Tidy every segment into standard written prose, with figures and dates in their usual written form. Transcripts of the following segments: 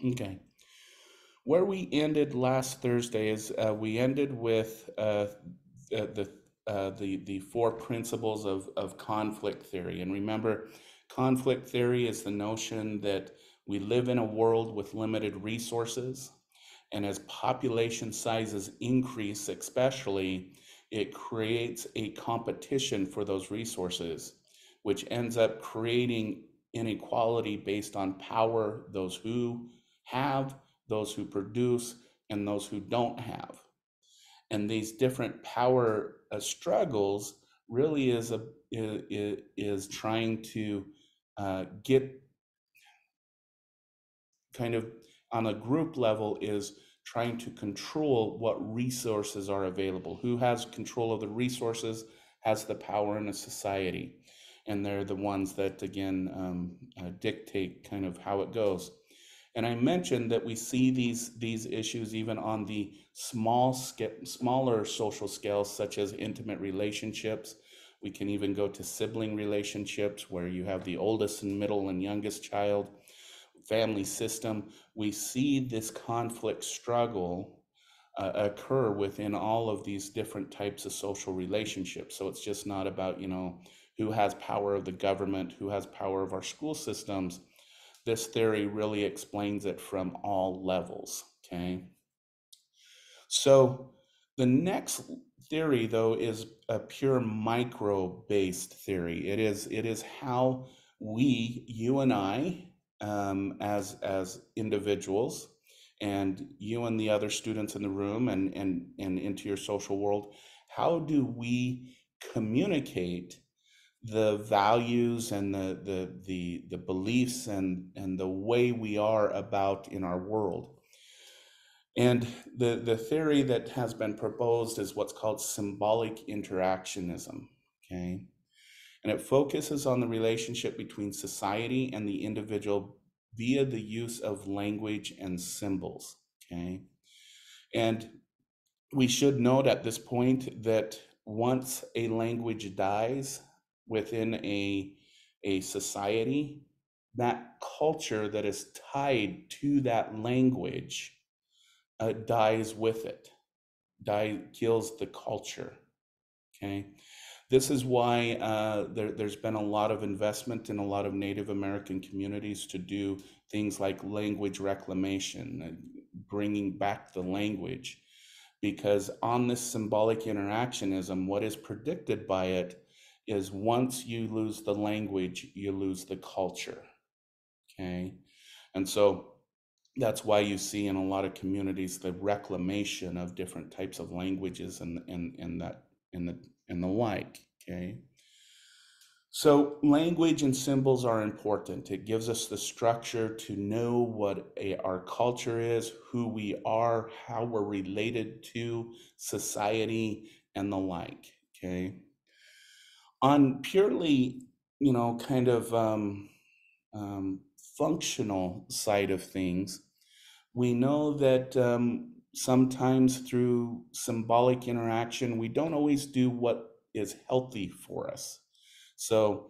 Okay. Where we ended last Thursday is we ended with the the four principles of conflict theory. And remember, conflict theory is the notion that we live in a world with limited resources, and as population sizes increase, especially, it creates a competition for those resources, which ends up creating inequality based on power, those who have, those who produce, and those who don't have. And these different power struggles really is trying to get kind of on a group level, is trying to control what resources are available. Who has control of the resources has the power in a society. And they're the ones that, again, dictate kind of how it goes. And I mentioned that we see these issues even on the smaller social scales, such as intimate relationships. We can even go to sibling relationships, where you have the oldest and middle and youngest child, family system. We see this conflict struggle occur within all of these different types of social relationships. So it's just not about, who has power of the government, who has power of our school systems. This theory really explains it from all levels, okay? So the next theory, though, is a pure micro-based theory. It is how we, you and I, as individuals, and you and the other students in the room, and into your social world, how do we communicate the values and the beliefs and the way we are about in our world? And the theory that has been proposed is what's called symbolic interactionism, okay? And it focuses on the relationship between society and the individual via the use of language and symbols, okay? And we should note at this point that once a language dies within a society, that culture that is tied to that language dies with it, kills the culture. Okay, this is why there's been a lot of investment in a lot of Native American communities to do things like language reclamation, bringing back the language, because on this symbolic interactionism, what is predicted by it is once you lose the language, you lose the culture. Okay, and so that's why you see in a lot of communities the reclamation of different types of languages and that and the like. Okay, so language and symbols are important. It gives us the structure to know what our culture is, who we are, how we're related to society, and the like. Okay, on purely, kind of functional side of things, we know that sometimes through symbolic interaction, we don't always do what is healthy for us. So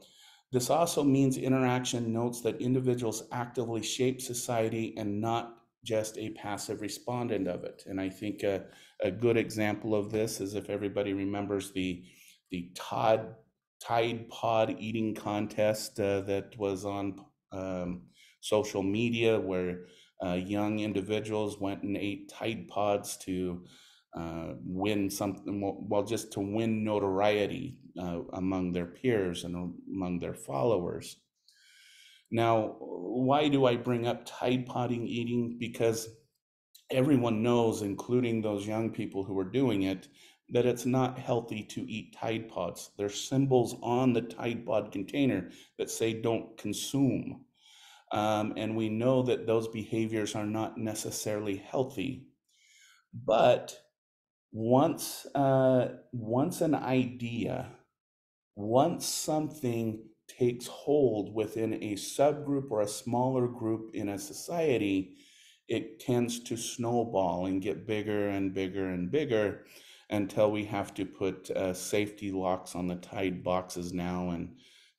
this also means interaction notes that individuals actively shape society and not just a passive respondent of it. And I think a good example of this is, if everybody remembers the Tide Pod eating contest that was on social media, where young individuals went and ate Tide Pods to win something, well, just to win notoriety among their peers and among their followers. Now, why do I bring up Tide Podding eating? Because everyone knows, including those young people who are doing it, that it's not healthy to eat Tide Pods. There's symbols on the Tide Pod container that say don't consume. And we know that those behaviors are not necessarily healthy. But once an idea, once something takes hold within a subgroup or a smaller group in a society, it tends to snowball and get bigger and bigger and bigger, until we have to put safety locks on the Tide boxes now,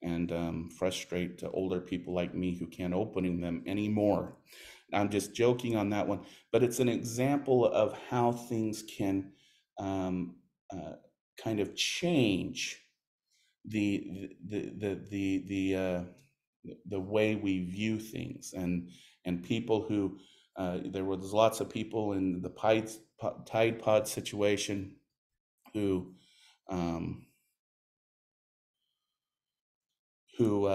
and frustrate older people like me who can't open them anymore. I'm just joking on that one, but it's an example of how things can um, kind of change the way we view things, and people who there was lots of people in the Tide Pod situation who um, who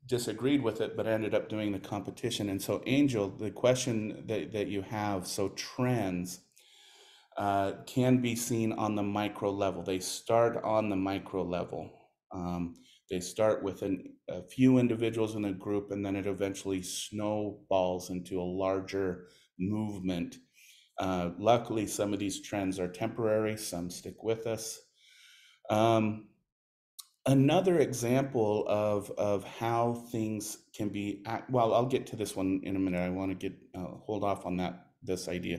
disagreed with it but ended up doing the competition. And so, Angel, the question that you have, so trends can be seen on the micro level. They start on the micro level. They start with a few individuals in a group, and then it eventually snowballs into a larger movement. Luckily, some of these trends are temporary, some stick with us. Another example of how things can be, well, I'll get to this one in a minute. I want to get hold off on this idea.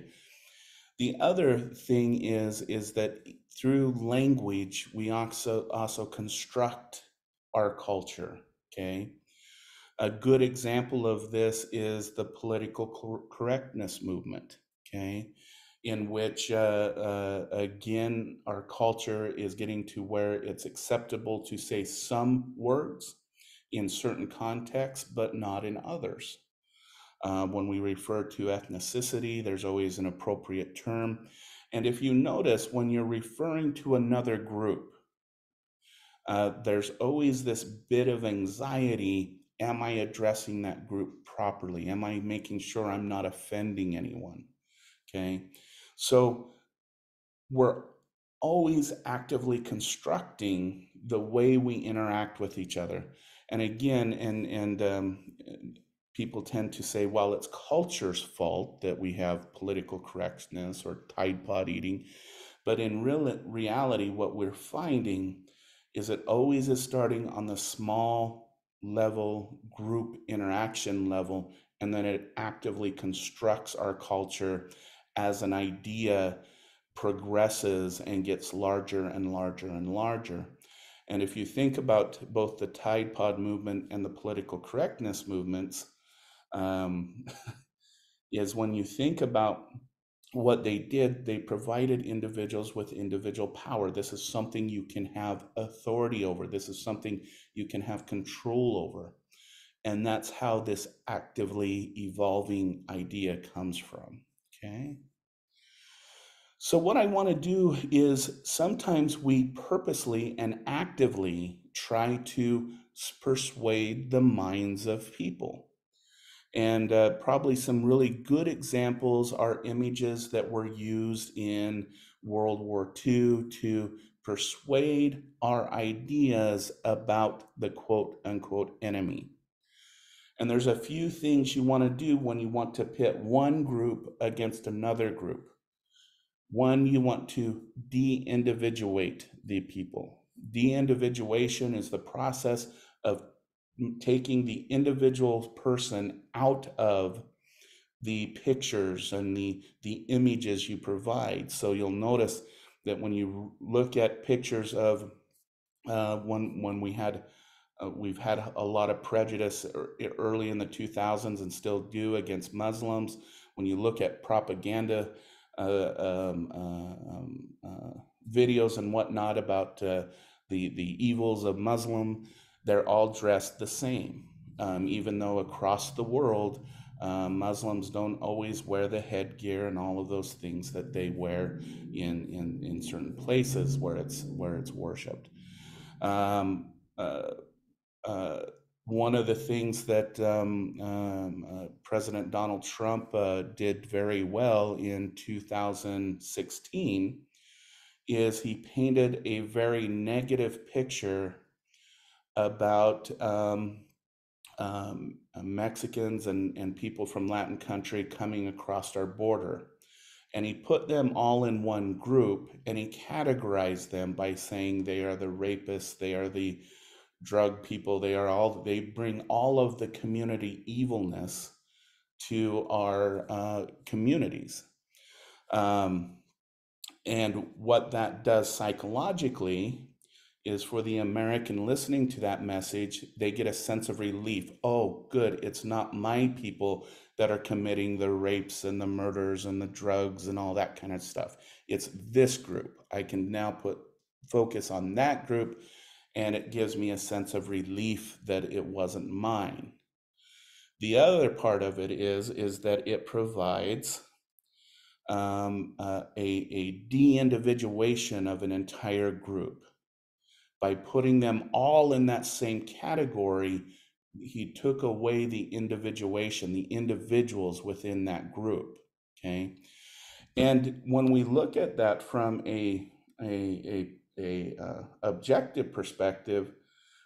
The other thing is that through language, we also construct our culture. Okay, a good example of this is the political correctness movement. Okay, in which again our culture is getting to where it's acceptable to say some words in certain contexts, but not in others. When we refer to ethnicity, there's always an appropriate term. And if you notice, when you're referring to another group, there's always this bit of anxiety. Am I addressing that group properly? Am I making sure I'm not offending anyone? Okay. So we're always actively constructing the way we interact with each other. And again, people tend to say, well, it's culture's fault that we have political correctness or Tide Pod eating. But in reality, what we're finding is it always is starting on the small level, group interaction level, and then it actively constructs our culture as an idea progresses and gets larger and larger and larger. And if you think about both the Tide Pod movement and the political correctness movements, um, is when you think about what they did, they provided individuals with individual power. This is something you can have authority over. This is something you can have control over. And that's how this actively evolving idea comes from. Okay. So, what I want to do is sometimes we purposely and actively try to persuade the minds of people. And probably some really good examples are images that were used in World War II to persuade our ideas about the quote unquote enemy. And there's a few things you want to do when you want to pit one group against another group. One, you want to de-individuate the people. De-individuation is the process of taking the individual person out of the pictures and the images you provide. So you'll notice that when you look at pictures of when we've had a lot of prejudice early in the 2000s and still do against Muslims. When you look at propaganda videos and whatnot about the evils of Muslim, they're all dressed the same, even though across the world Muslims don't always wear the headgear and all of those things that they wear in certain places where it's worshipped. Um, uh, One of the things that President Donald Trump did very well in 2016 is he painted a very negative picture about Mexicans and people from Latin country coming across our border. And he put them all in one group and he categorized them by saying they are the rapists, they are the drug people, they bring all of the community evilness to our communities. And what that does psychologically is for the American listening to that message, they get a sense of relief. Oh, good, it's not my people that are committing the rapes and the murders and the drugs and all that kind of stuff. It's this group. I can now put focus on that group, and it gives me a sense of relief that it wasn't mine. The other part of it is that it provides a de-individuation of an entire group. By putting them all in that same category, he took away the individuation, the individuals within that group. Okay, and when we look at that from a objective perspective,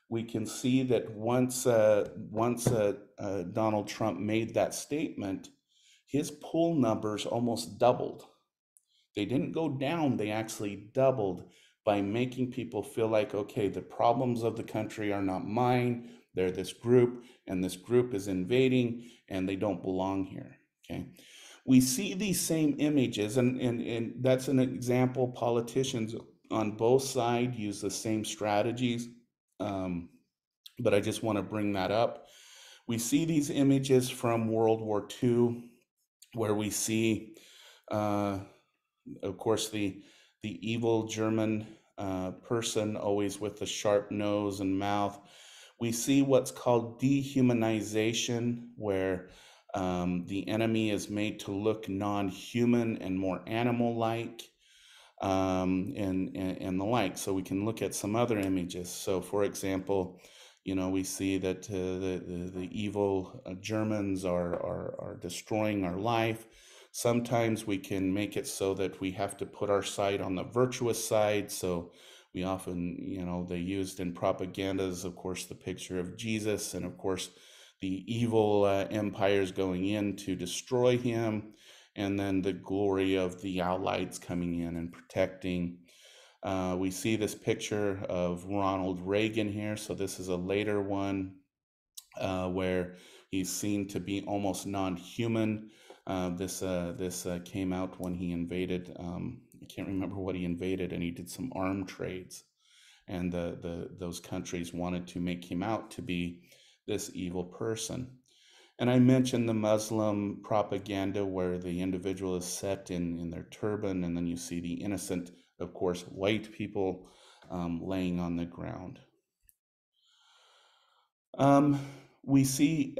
we can see that once Donald Trump made that statement, his poll numbers almost doubled. They didn't go down, they actually doubled by making people feel like, okay, the problems of the country are not mine, they're this group, and this group is invading, and they don't belong here. Okay. We see these same images, and that's an example. Politicians on both sides use the same strategies. But I just want to bring that up. We see these images from World War II, where we see, of course, the evil German person, always with the sharp nose and mouth. We see what's called dehumanization, where the enemy is made to look non-human and more animal-like. And the like. So we can look at some other images. So, for example, we see that the evil Germans are destroying our life. Sometimes we can make it so that we have to put our side on the virtuous side. So we often, they used in propagandas, of course, the picture of Jesus, and of course, the evil empires going in to destroy him, and then the glory of the Allies coming in and protecting. We see this picture of Ronald Reagan here. So this is a later one where he's seen to be almost non-human. This came out when he invaded. I can't remember what he invaded, and he did some arm trades. And those countries wanted to make him out to be this evil person. And I mentioned the Muslim propaganda where the individual is set in their turban, and then you see the innocent, of course, white people laying on the ground. We see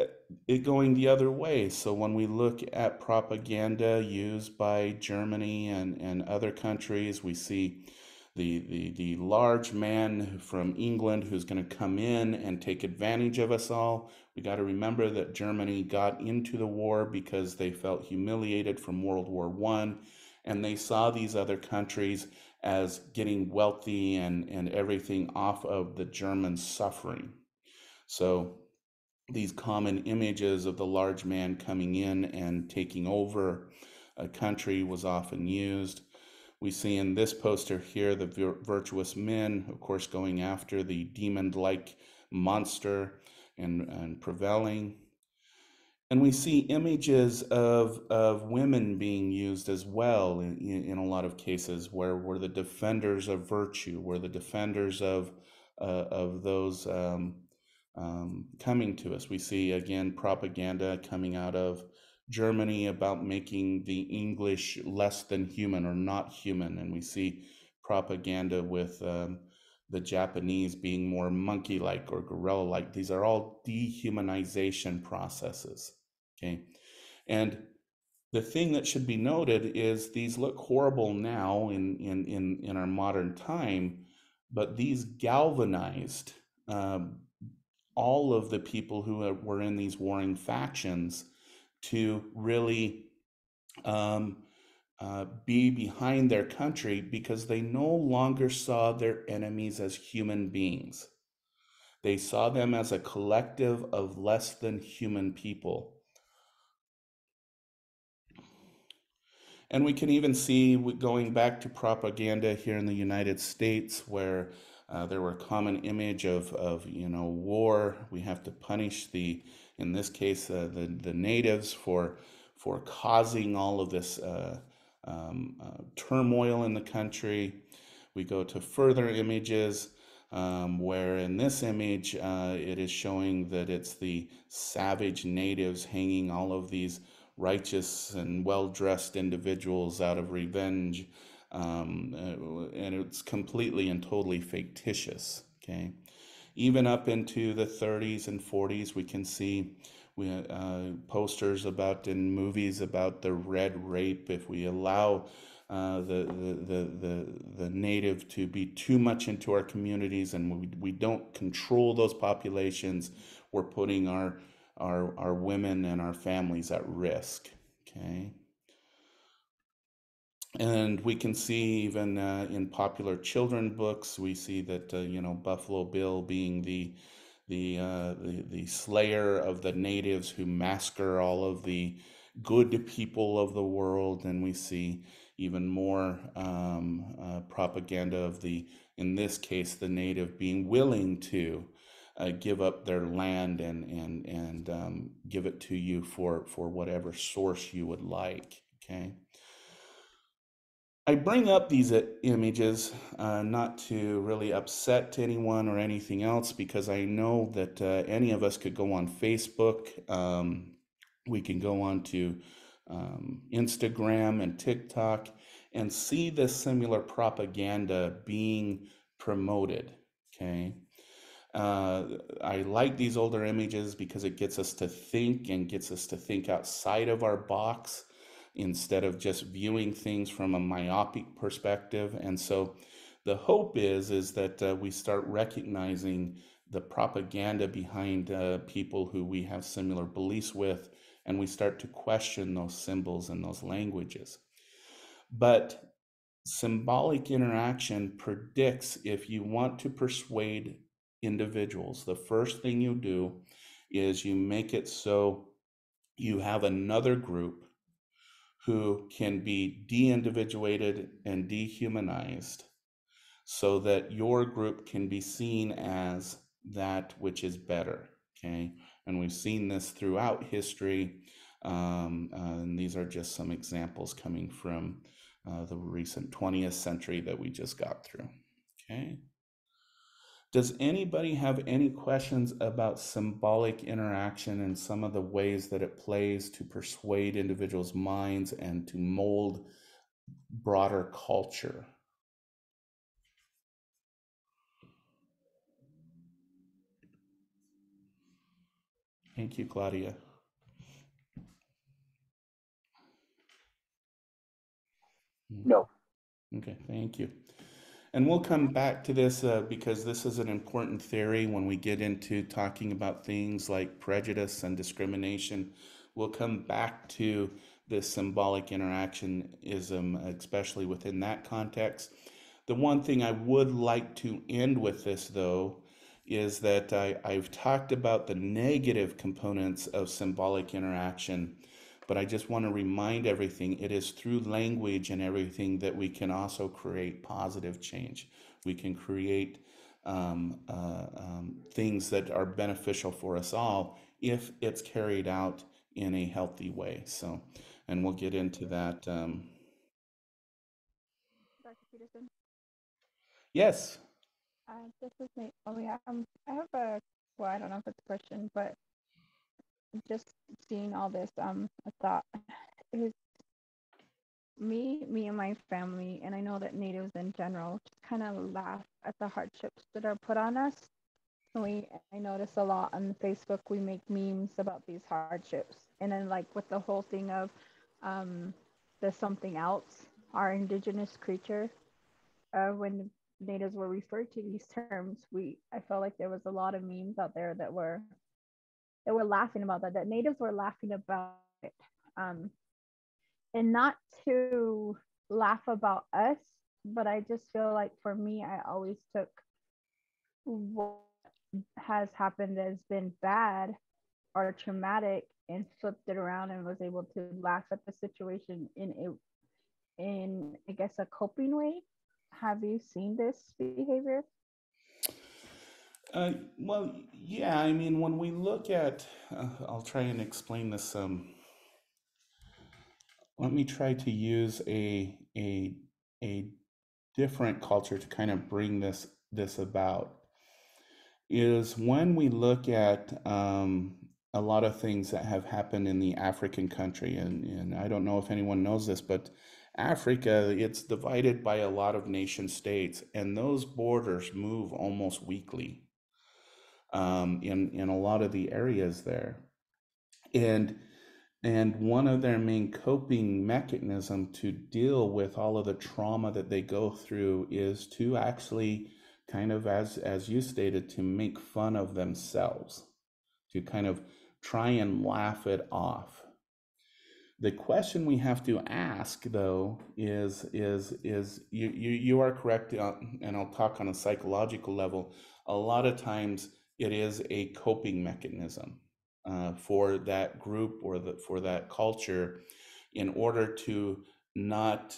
it going the other way. So when we look at propaganda used by Germany and other countries, we see the large man from England who's going to come in and take advantage of us all. We got to remember that Germany got into the war because they felt humiliated from World War I, and they saw these other countries as getting wealthy and everything off of the Germans' suffering. So these common images of the large man coming in and taking over a country was often used. We see in this poster here the virtuous men, of course, going after the demon-like monster and prevailing. And we see images of women being used as well in a lot of cases, where we're the defenders of virtue, we're the defenders of those coming to us. We see, again, propaganda coming out of Germany about making the English less than human or not human. And we see propaganda with the Japanese being more monkey-like or gorilla-like. These are all dehumanization processes. Okay. And the thing that should be noted is these look horrible now in our modern time, but these galvanized all of the people who were in these warring factions to really be behind their country, because they no longer saw their enemies as human beings. They saw them as a collective of less than human people. And we can even see, going back to propaganda here in the United States, where there were a common image of war. We have to punish in this case, the natives for causing all of this turmoil in the country. We go to further images where in this image it is showing that it's the savage natives hanging all of these righteous and well-dressed individuals out of revenge, and it's completely and totally fictitious. Okay, even up into the 30s and 40s, we can see posters about in movies about the red rape. If we allow the native to be too much into our communities and we don't control those populations, we're putting our women and our families at risk. Okay. And we can see even in popular children books, we see that Buffalo Bill being the slayer of the natives who massacre all of the good people of the world, and we see even more propaganda of in this case, the native being willing to give up their land and give it to you for whatever source you would like. Okay. I bring up these images not to really upset anyone or anything else, because I know that any of us could go on Facebook. We can go on to Instagram and TikTok and see this similar propaganda being promoted. Okay. I like these older images because it gets us to think and gets us to think outside of our box instead of just viewing things from a myopic perspective. And so the hope is that we start recognizing the propaganda behind people who we have similar beliefs with, and we start to question those symbols and those languages. But symbolic interaction predicts if you want to persuade individuals, the first thing you do is you make it so you have another group who can be de-individuated and dehumanized so that your group can be seen as that which is better. Okay, and we've seen this throughout history, and these are just some examples coming from the recent 20th century that we just got through. Okay. Does anybody have any questions about symbolic interaction and some of the ways that it plays to persuade individuals' minds and to mold broader culture? Thank you, Claudia. No. Okay, thank you. And we'll come back to this because this is an important theory when we get into talking about things like prejudice and discrimination. We'll come back to this symbolic interactionism, especially within that context. The one thing I would like to end with this, though, is that I've talked about the negative components of symbolic interaction, but I just want to remind everything it is through language and everything that we can also create positive change. We can create things that are beneficial for us all if it's carried out in a healthy way. So, and we'll get into that. Dr. Peterson. Yes. This is me. Oh yeah. I have a well, I don't know if it's a question, but just seeing all this, I thought is me and my family, and I know that natives in general just kind of laugh at the hardships that are put on us. I notice a lot on Facebook. We make memes about these hardships, and then like with the whole thing of um, the something else, our indigenous creature. When natives were referred to these terms, I felt like there was a lot of memes out there that were laughing about that. That natives were laughing about it, and not to laugh about us, but I just feel like for me, I always took what has happened as been bad or traumatic and flipped it around and was able to laugh at the situation in I guess a coping way. Have you seen this behavior? Well, yeah, I mean, when we look at, I'll try and explain this. Let me try to use a different culture to kind of bring this about. is when we look at a lot of things that have happened in the African country, and I don't know if anyone knows this, but Africa, it's divided by a lot of nation states, and those borders move almost weekly in a lot of the areas there. And one of their main coping mechanism to deal with all of the trauma that they go through is to actually kind of, as you stated, to make fun of themselves, to kind of try and laugh it off. The question we have to ask, though, is you are correct, and I'll talk on a psychological level. A lot of times, it is a coping mechanism for that group or for that culture, in order to not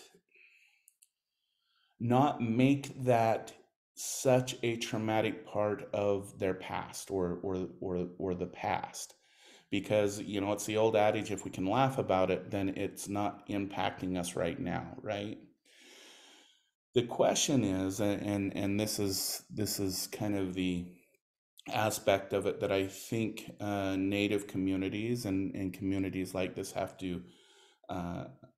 make that such a traumatic part of their past or the past. Because it's the old adage, if we can laugh about it, then it's not impacting us right now, right? The question is, and this is kind of the aspect of it that I think Native communities and communities like this have to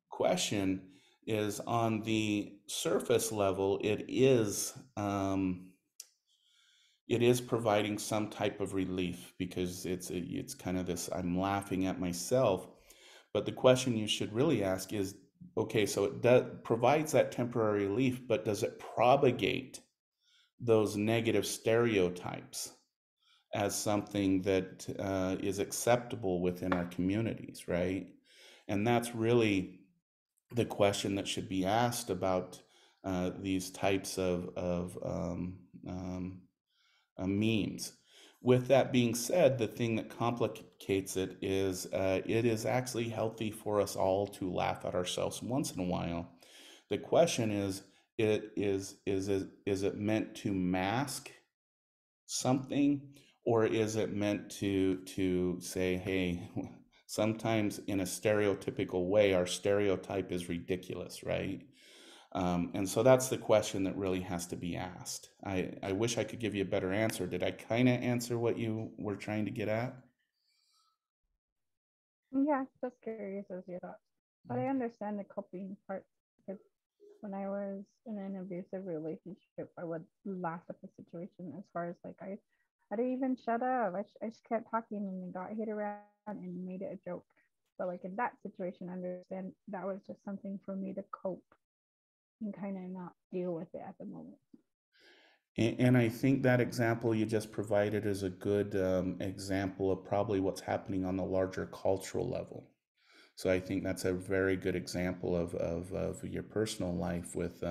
question, is on the surface level, it is providing some type of relief, because it's kind of this, I'm laughing at myself. But the question you should really ask is, okay, so it provides that temporary relief, but does it propagate those negative stereotypes as something that is acceptable within our communities, right? And that's really the question that should be asked about these types of memes. With that being said, the thing that complicates it is actually healthy for us all to laugh at ourselves once in a while. The question is it meant to mask something, or is it meant to say, hey, sometimes in a stereotypical way, our stereotype is ridiculous, right? And so that's the question that really has to be asked. I wish I could give you a better answer. Did I kind of answer what you were trying to get at? Yeah, just curious as your thoughts. But I understand the coping part, because when I was in an abusive relationship, I would laugh at the situation, as far as like I didn't even shut up. I just kept talking and got hit around and made it a joke. But like in that situation, I understand that was just something for me to cope and kind of not deal with it at the moment. And I think that example you just provided is a good example of probably what's happening on the larger cultural level. So I think that's a very good example of your personal life with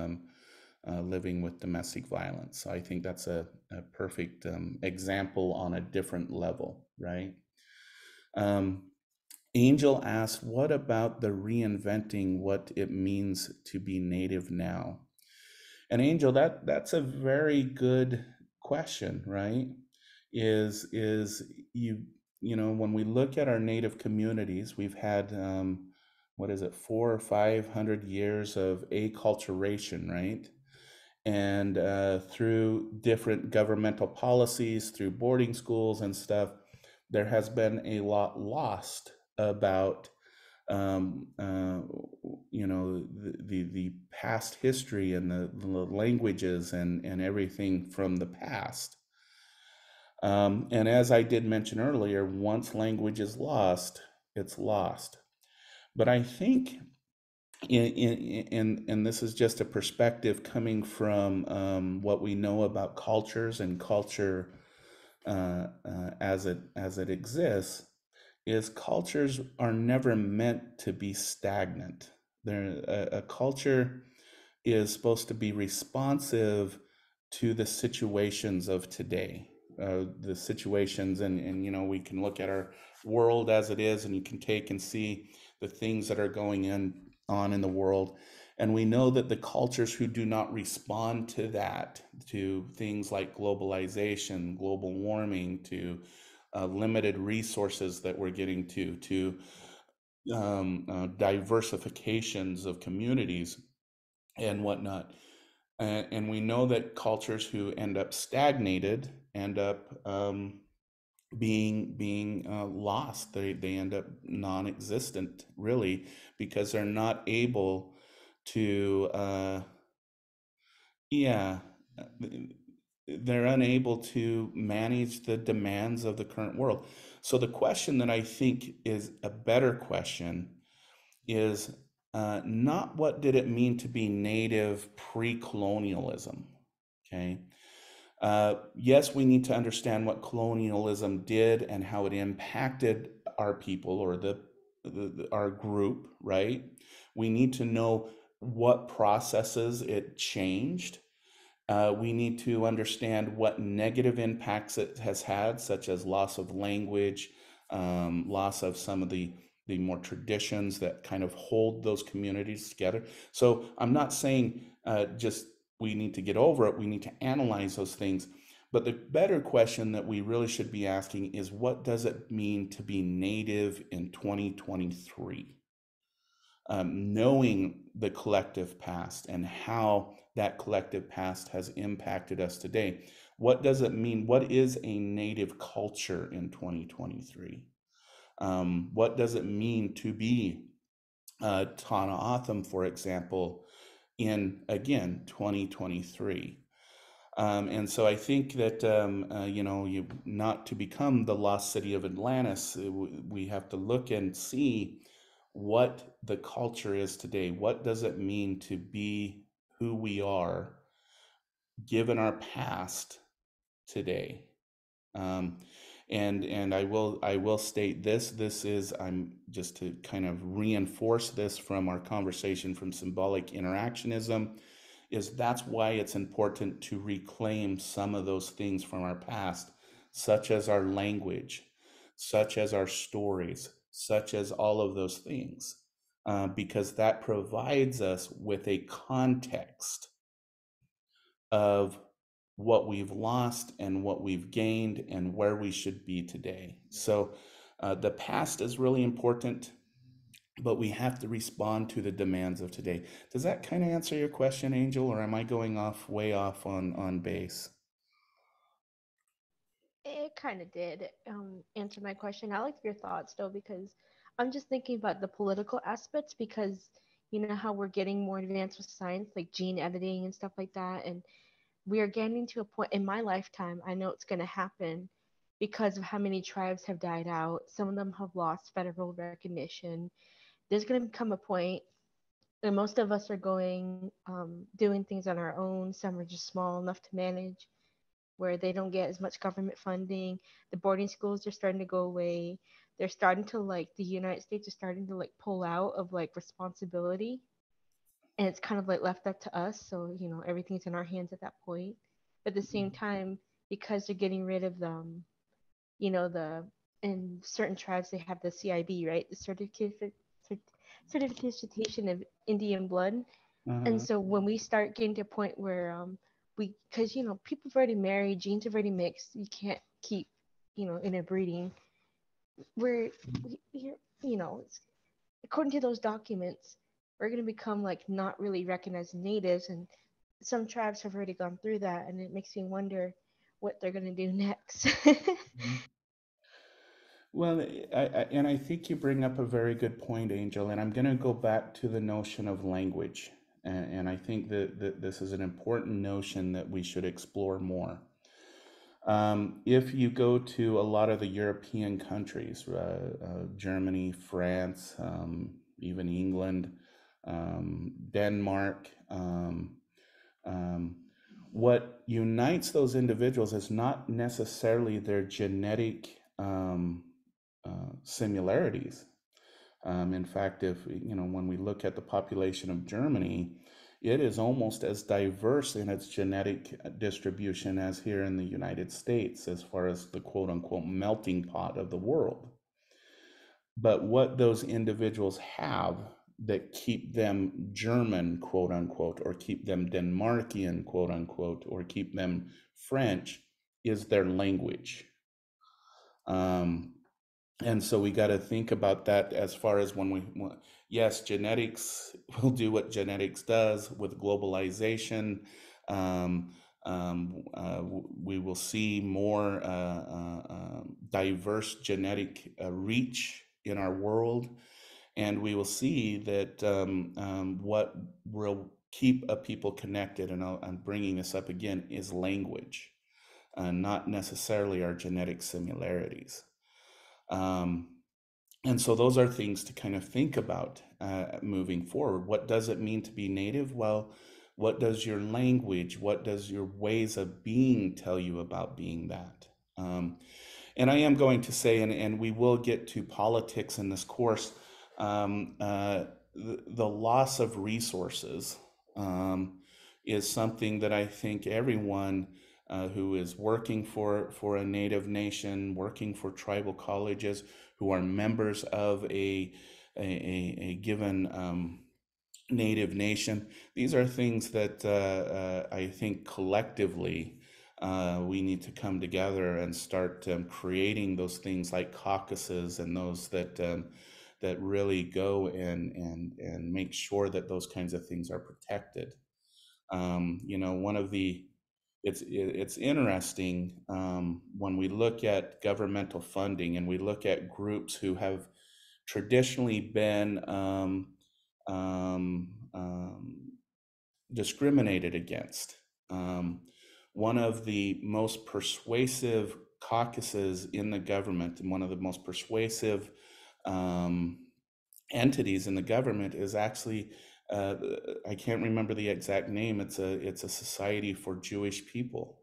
living with domestic violence. So I think that's a perfect example on a different level, right? Angel asked, what about the reinventing what it means to be Native now? And Angel, that's a very good question, right? Is when we look at our Native communities, we've had what is it, 400 or 500 years of acculturation, right? And through different governmental policies, through boarding schools and stuff, there has been a lot lost about the past history and the languages and everything from the past. And as I did mention earlier, once language is lost, it's lost. But I think, and this is just a perspective coming from what we know about cultures and culture as it exists, is cultures are never meant to be stagnant. A culture is supposed to be responsive to the situations of today, the situations, and we can look at our world as it is, and you can take and see the things that are going on in the world. And we know that the cultures who do not respond to that, to things like globalization, global warming, to limited resources that we're getting to diversifications of communities and whatnot, And we know that cultures who end up stagnated end up being lost. They end up non-existent, really, because they're not able to yeah, they're unable to manage the demands of the current world. So the question that I think is a better question is not what did it mean to be native pre-colonialism, okay? Yes, we need to understand what colonialism did and how it impacted our people or our group, right? We need to know what processes it changed. We need to understand what negative impacts it has had, such as loss of language, loss of some of the more traditions that kind of hold those communities together. So I'm not saying just we need to get over it. We need to analyze those things. But the better question that we really should be asking is, what does it mean to be native in 2023? Knowing the collective past and how that collective past has impacted us today. What does it mean? What is a native culture in 2023? What does it mean to be Tana Otham, for example, in, again, 2023? And so I think that, not to become the lost city of Atlantis, we have to look and see what the culture is today. What does it mean to be who we are, given our past today? Um, and I will state this. This is, I'm just to kind of reinforce this from our conversation from symbolic interactionism, is that's why it's important to reclaim some of those things from our past, such as our language, such as our stories, such as all of those things, because that provides us with a context of what we've lost and what we've gained and where we should be today. So the past is really important, but we have to respond to the demands of today. Does that kind of answer your question, Angel, or am I going off way off on base? It kind of did answer my question. I like your thoughts though, because I'm just thinking about the political aspects, because you know how we're getting more advanced with science, like gene editing and stuff like that. And we are getting to a point in my lifetime, I know it's going to happen because of how many tribes have died out. Some of them have lost federal recognition. There's going to come a point, and most of us are going, doing things on our own. Some are just small enough to manage, where they don't get as much government funding. The boarding schools are starting to go away. They're starting to, like, the United States is starting to like pull out of like responsibility, and it's kind of like left up to us. So, you know, everything's in our hands at that point. But at the same time, because they're getting rid of them, you know, the in certain tribes they have the CIB, right? The certification of Indian blood. And Uh-huh. so when we start getting to a point where because you know people have already married, genes have already mixed, you can't keep, you know, interbreeding. We're you know, according to those documents, we're going to become like not really recognized natives, and some tribes have already gone through that, and it makes me wonder what they're going to do next. Mhm. Well, and I think you bring up a very good point, Angel, and I'm going to go back to the notion of language. And I think that this is an important notion that we should explore more. If you go to a lot of the European countries, Germany, France, even England, Denmark, um, what unites those individuals is not necessarily their genetic similarities. In fact, if when we look at the population of Germany, it is almost as diverse in its genetic distribution as here in the United States, as far as the quote unquote melting pot of the world. But what those individuals have that keep them German, quote unquote, or keep them Denmarkian, quote unquote, or keep them French is their language. Um, And so we got to think about that as far as yes, genetics will do what genetics does with globalization. Um, we will see more diverse genetic reach in our world, and we will see that what will keep a people connected, and I'm bringing this up again, is language, not necessarily our genetic similarities. And so those are things to kind of think about moving forward. What does it mean to be Native? Well, what does your language, what does your ways of being tell you about being that? And I am going to say, and we will get to politics in this course, the loss of resources is something that I think everyone who is working for a Native nation, working for tribal colleges, who are members of a given Native nation, these are things that I think collectively we need to come together and start creating those things like caucuses, and those that really go and make sure that those kinds of things are protected. One of the it's interesting when we look at governmental funding and we look at groups who have traditionally been um, um, discriminated against. One of the most persuasive caucuses in the government, and one of the most persuasive um, entities in the government, is actually uh, I can't remember the exact name. It's a society for Jewish people.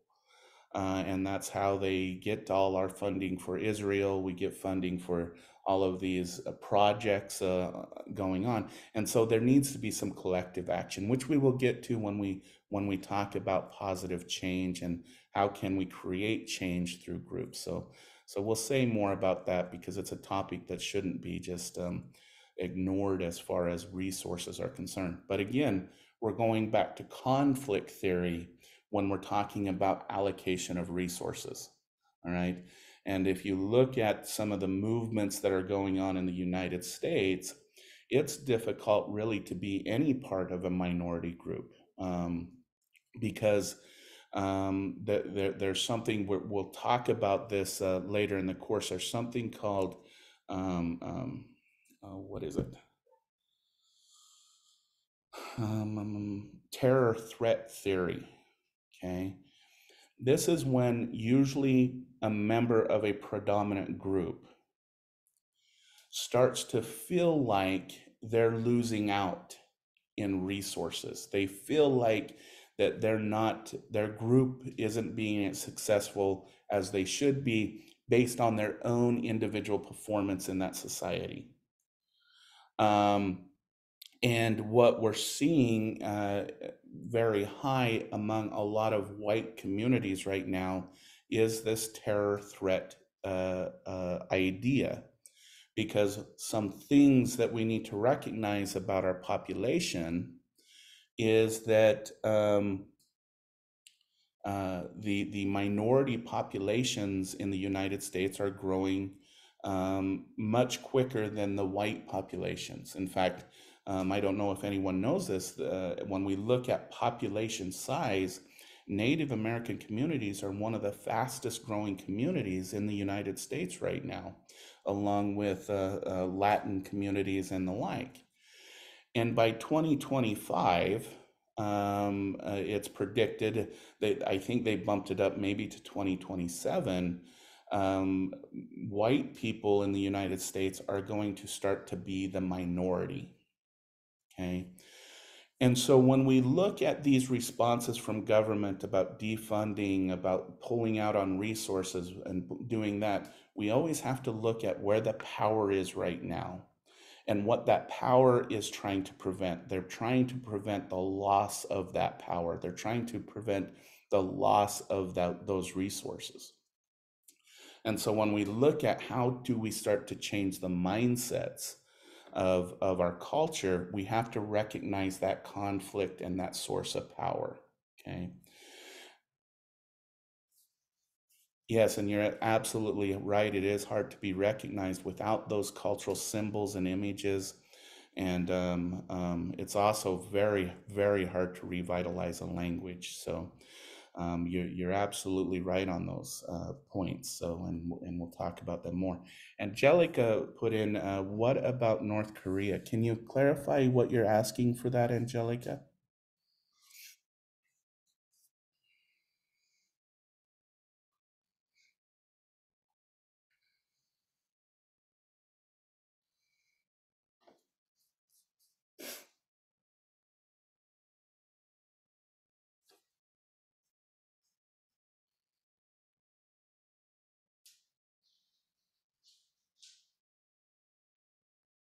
And that's how they get all our funding for Israel. We get funding for all of these projects going on, and so there needs to be some collective action, which we will get to when we talk about positive change and how can we create change through groups. So we'll say more about that, because it's a topic that shouldn't be just ignored as far as resources are concerned. But again, we're going back to conflict theory when we're talking about allocation of resources. All right. And if you look at some of the movements that are going on in the United States, it's difficult really to be any part of a minority group, because there's something, we'll talk about this later in the course. There's something called, what is it? Terror threat theory. Okay. This is when usually a member of a predominant group starts to feel like they're losing out in resources. They feel like that their group isn't being as successful as they should be based on their own individual performance in that society. And what we're seeing very high among a lot of white communities right now is this terror threat idea, because some things that we need to recognize about our population is that the minority populations in the United States are growing much quicker than the white populations. In fact, I don't know if anyone knows this, when we look at population size, Native American communities are one of the fastest growing communities in the United States right now, along with Latin communities and the like. And by 2025, it's predicted that, I think they bumped it up maybe to 2027, white people in the United States are going to start to be the minority. Okay. And so when we look at these responses from government about defunding, about pulling out on resources and doing that, we always have to look at where the power is right now and what that power is trying to prevent. They're trying to prevent the loss of that power. They're trying to prevent the loss of those resources. And so when we look at how do we start to change the mindsets of our culture, we have to recognize that conflict and that source of power. Okay. Yes, and you're absolutely right. It is hard to be recognized without those cultural symbols and images. And it's also very, very hard to revitalize a language. So you're absolutely right on those points. So, and we'll talk about them more. Angelica put in, what about North Korea? Can you clarify what you're asking for that, Angelica?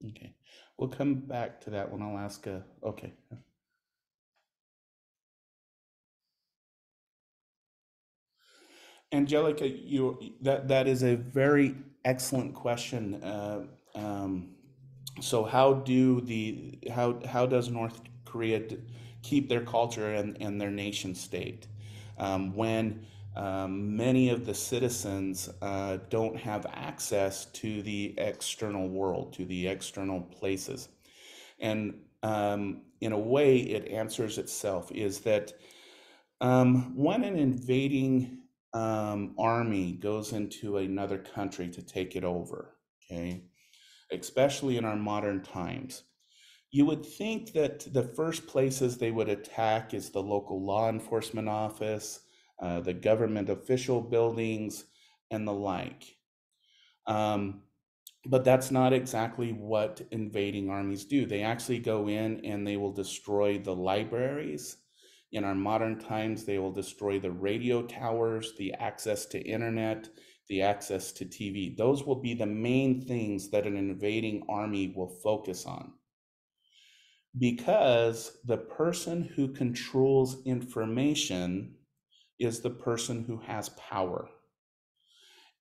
Okay, we'll come back to that one. I'll ask. Okay. Angelica, that is a very excellent question. So how does North Korea keep their culture and their nation state when many of the citizens don't have access to the external world, to the external places? And in a way, it answers itself. Is that when an invading army goes into another country to take it over, okay, especially in our modern times, you would think that the first places they would attack is the local law enforcement office, the government official buildings, and the like. Um, but that's not exactly what invading armies do. They actually go in and they will destroy the libraries. In our modern times, they will destroy the radio towers, the access to internet, the access to TV. Those will be the main things that an invading army will focus on. Because the person who controls information is the person who has power.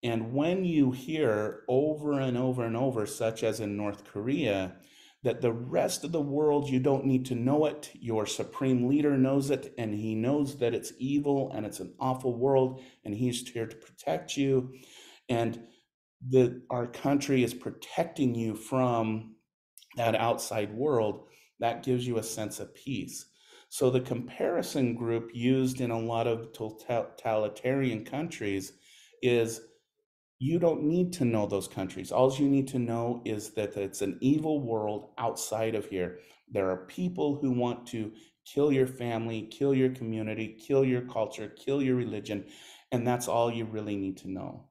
And when you hear over and over and over, such as in North Korea, that the rest of the world, you don't need to know it, your supreme leader knows it, and he knows that it's evil and it's an awful world, and he's here to protect you, and that our country is protecting you from that outside world, that gives you a sense of peace. So the comparison group used in a lot of totalitarian countries is, you don't need to know those countries. All you need to know is that it's an evil world outside of here. There are people who want to kill your family, kill your community, kill your culture, kill your religion, and that's all you really need to know.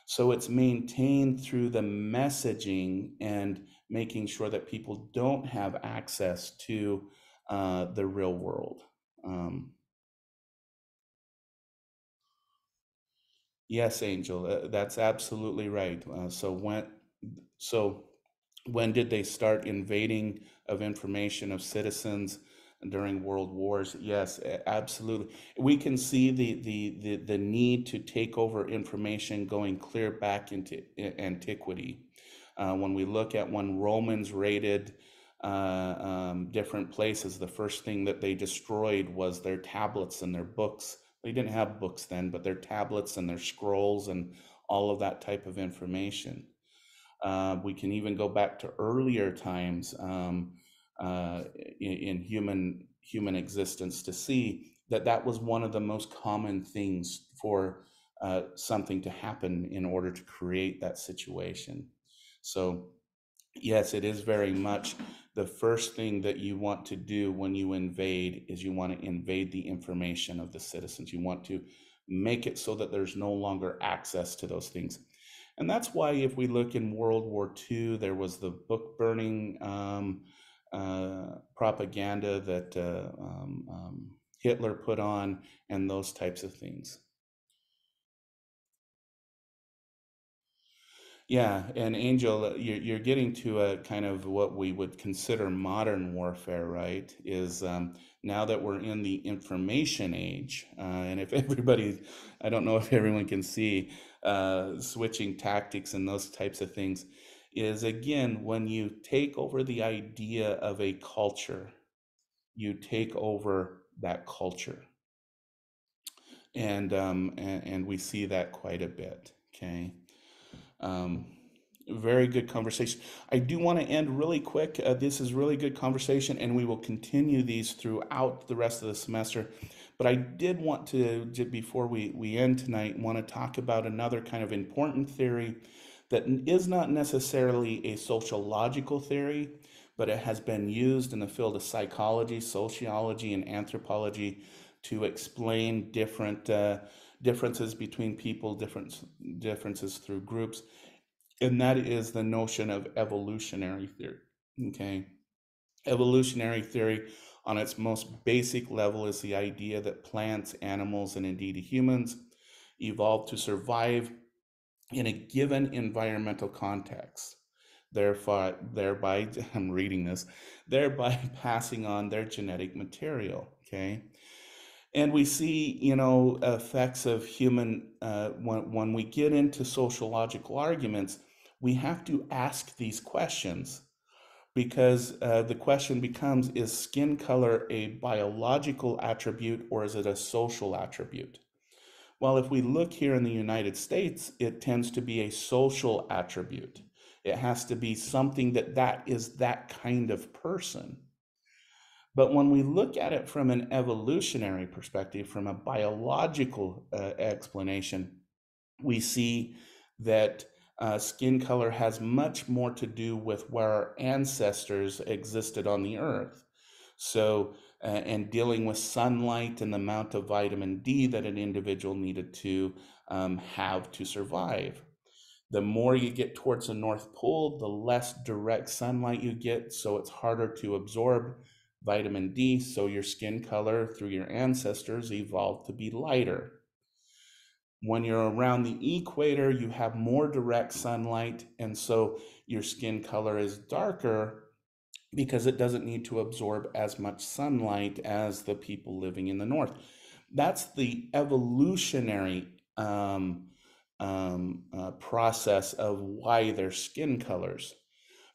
So it's maintained through the messaging and making sure that people don't have access to the real world. Um, yes, Angel, that's absolutely right. So when did they start invading of information of citizens during world wars? Yes, absolutely. We can see the need to take over information going clear back into antiquity. When we look at when Romans raided different places, the first thing that they destroyed was their tablets and their books. They didn't have books then, but their tablets and their scrolls and all of that type of information. We can even go back to earlier times in human existence to see that that was one of the most common things for something to happen in order to create that situation. So yes, it is very much the first thing that you want to do when you invade is you want to invade the information of the citizens. You want to make it so that there's no longer access to those things. And that's why, if we look in World War II, there was the book burning propaganda that Hitler put on, and those types of things. Yeah, and Angel, you're getting to a kind of what we would consider modern warfare, right? Is now that we're in the information age, and if everybody, I don't know if everyone can see, switching tactics and those types of things, is again, when you take over the idea of a culture, you take over that culture. and we see that quite a bit. Okay. Um, Very good conversation. I do want to end really quick. This is really good conversation, and we will continue these throughout the rest of the semester. But I did want to, before we end tonight, want to talk about another kind of important theory that is not necessarily a sociological theory, but it has been used in the field of psychology, sociology, and anthropology to explain different differences between people, differences through groups, and that is the notion of evolutionary theory. Okay. Evolutionary theory, on its most basic level, is the idea that plants, animals, and indeed humans evolved to survive in a given environmental context. Thereby, I'm reading this, thereby passing on their genetic material. Okay. And we see, effects of human, when we get into sociological arguments, we have to ask these questions because the question becomes, is skin color a biological attribute or is it a social attribute? Well, if we look here in the United States, it tends to be a social attribute. It has to be something that is that kind of person. But when we look at it from an evolutionary perspective, from a biological explanation, we see that skin color has much more to do with where our ancestors existed on the earth. So, and dealing with sunlight and the amount of vitamin D that an individual needed to have to survive. The more you get towards the North Pole, the less direct sunlight you get, so it's harder to absorb vitamin D, so your skin color through your ancestors evolved to be lighter. When you're around the equator, you have more direct sunlight, and so your skin color is darker because it doesn't need to absorb as much sunlight as the people living in the north. That's the evolutionary process of why their skin colors.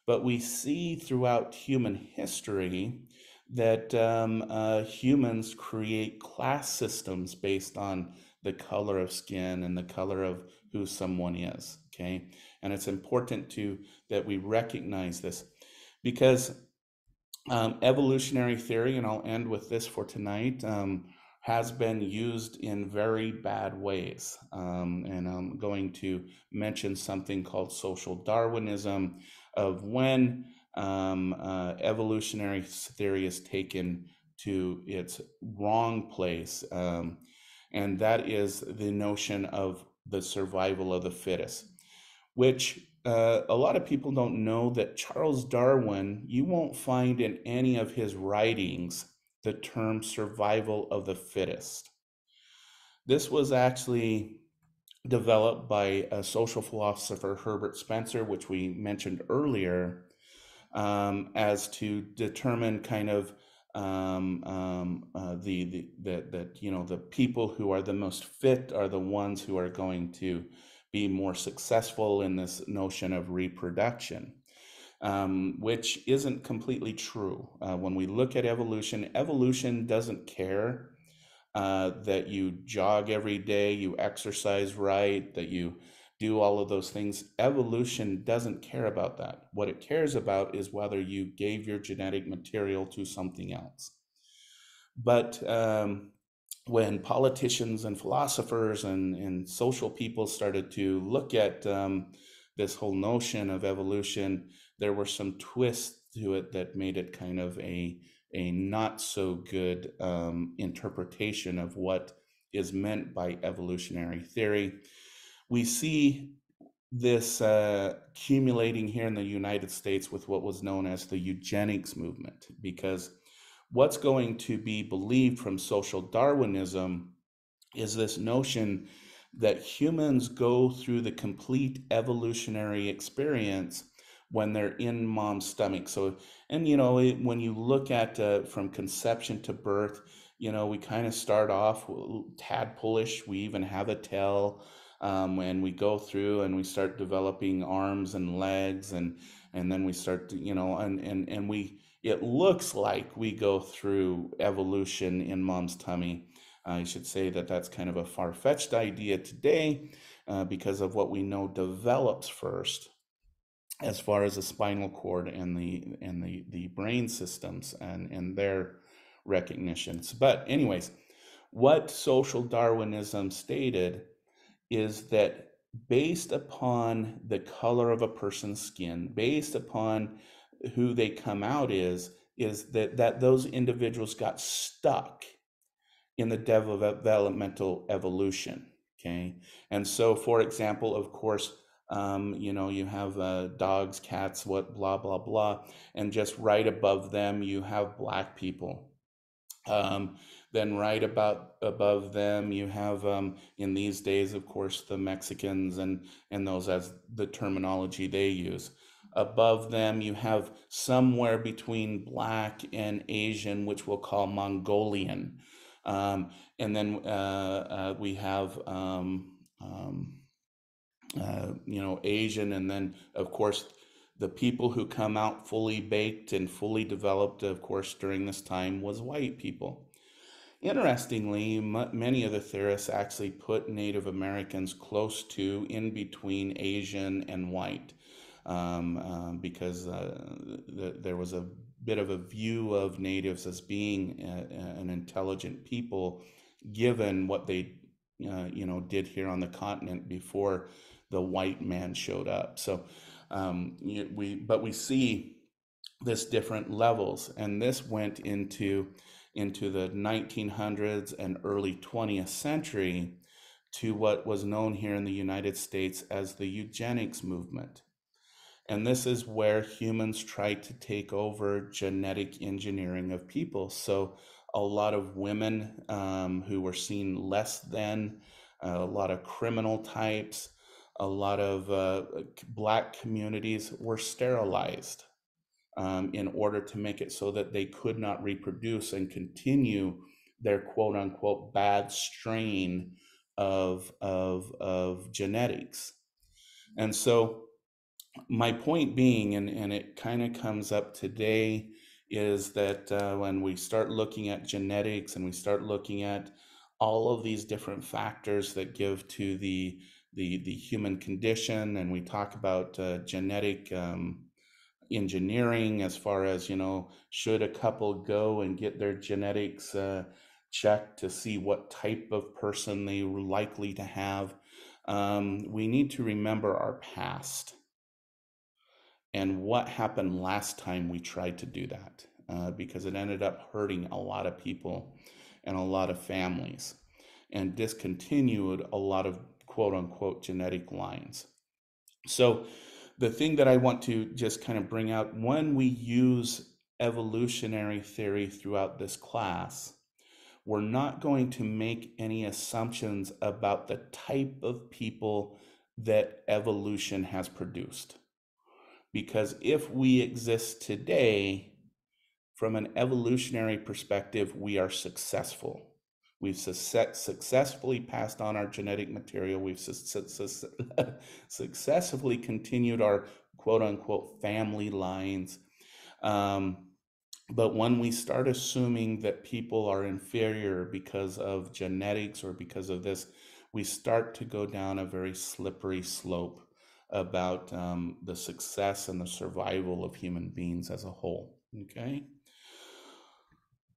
But we see throughout human history that humans create class systems based on the color of skin and the color of who someone is. Okay, and it's important that we recognize this because evolutionary theory, and I'll end with this for tonight, has been used in very bad ways. And I'm going to mention something called social Darwinism, of when evolutionary theory is taken to its wrong place. And that is the notion of the survival of the fittest, which a lot of people don't know that Charles Darwin, you won't find in any of his writings the term survival of the fittest. This was actually developed by a social philosopher, Herbert Spencer, which we mentioned earlier, as to determine kind of the people who are the most fit are the ones who are going to be more successful in this notion of reproduction, which isn't completely true. When we look at evolution, evolution doesn't care that you jog every day, you exercise right, that you do all of those things. Evolution doesn't care about that. What it cares about is whether you gave your genetic material to something else. But when politicians and philosophers and social people started to look at this whole notion of evolution, there were some twists to it that made it kind of a not so good interpretation of what is meant by evolutionary theory. We see this accumulating here in the United States with what was known as the eugenics movement, because what's going to be believed from social Darwinism is this notion that humans go through the complete evolutionary experience when they're in mom's stomach. So, and when you look at from conception to birth, we kind of start off tadpole-ish. We even have a tail, and we go through and we start developing arms and legs, and then we start to, it looks like we go through evolution in mom's tummy. I should say that that's kind of a far-fetched idea today because of what we know develops first as far as the spinal cord and the brain systems and their recognitions. But anyways, what social Darwinism stated is that based upon the color of a person's skin, based upon who they come out is that those individuals got stuck in the developmental evolution. Okay, and so for example, of course, you have dogs, cats, what, blah blah blah, and just right above them you have black people. Then right about above them you have in these days, of course, the Mexicans and those as the terminology they use. Above them you have somewhere between black and Asian, which we'll call Mongolian. And then we have Asian, and then of course the people who come out fully baked and fully developed, of course, during this time was white people. Interestingly, many of the theorists actually put Native Americans close to in between Asian and white, because there was a bit of a view of natives as being an intelligent people, given what they did here on the continent before the white man showed up. So we see this different levels, and this went into the 1900s and early 20th century to what was known here in the United States as the eugenics movement. And this is where humans tried to take over genetic engineering of people. So a lot of women who were seen less than, a lot of criminal types, a lot of black communities were sterilized in order to make it so that they could not reproduce and continue their quote unquote bad strain of genetics. And so my point being, and it kind of comes up today, is that when we start looking at genetics and we start looking at all of these different factors that give to the human condition, and we talk about genetic engineering as far as, should a couple go and get their genetics checked to see what type of person they were likely to have, we need to remember our past and what happened last time we tried to do that, because it ended up hurting a lot of people and a lot of families and discontinued a lot of quote unquote genetic lines. So the thing that I want to just kind of bring out, when we use evolutionary theory throughout this class, we're not going to make any assumptions about the type of people that evolution has produced. Because if we exist today, from an evolutionary perspective, we are successful. We've successfully passed on our genetic material. We've successfully continued our quote unquote family lines. But when we start assuming that people are inferior because of genetics or because of this, we start to go down a very slippery slope about the success and the survival of human beings as a whole. Okay.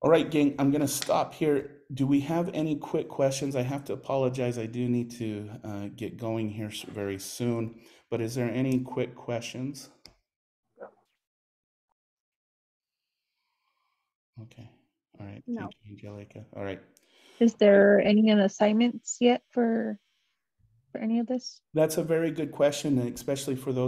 All right, gang, I'm going to stop here. Do we have any quick questions? I have to apologize. I do need to get going here very soon. But is there any quick questions? Okay. All right. No. Thank you, Angelica. All right. Is there any assignments yet for any of this? That's a very good question, especially for those